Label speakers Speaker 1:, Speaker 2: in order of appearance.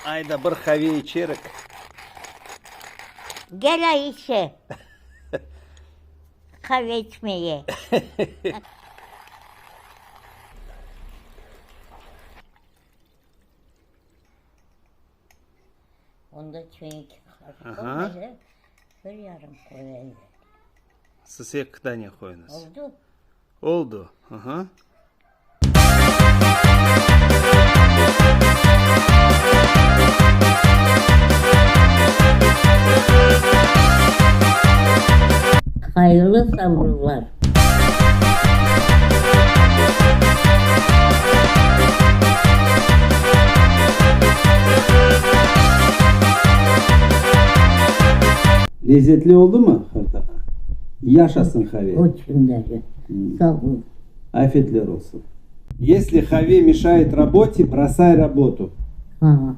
Speaker 1: Ayda bir kahve içerik.
Speaker 2: Gel Ayşe. Kahve içmeye. Onda çayı
Speaker 1: Aha.
Speaker 2: karşı bir yarım koyayım.
Speaker 1: Siz yakıda ne koyunuz?
Speaker 2: Oldu.
Speaker 1: Oldu. Aha.
Speaker 2: Hayırlı sabırlar.
Speaker 3: Lezzetli oldu mu Hırtaka? Yaşasın Хави.
Speaker 2: Очень даже. Sağ ol.
Speaker 3: Afiyetler olsun. Если Хави мешает работе, бросай работу.
Speaker 2: Ha.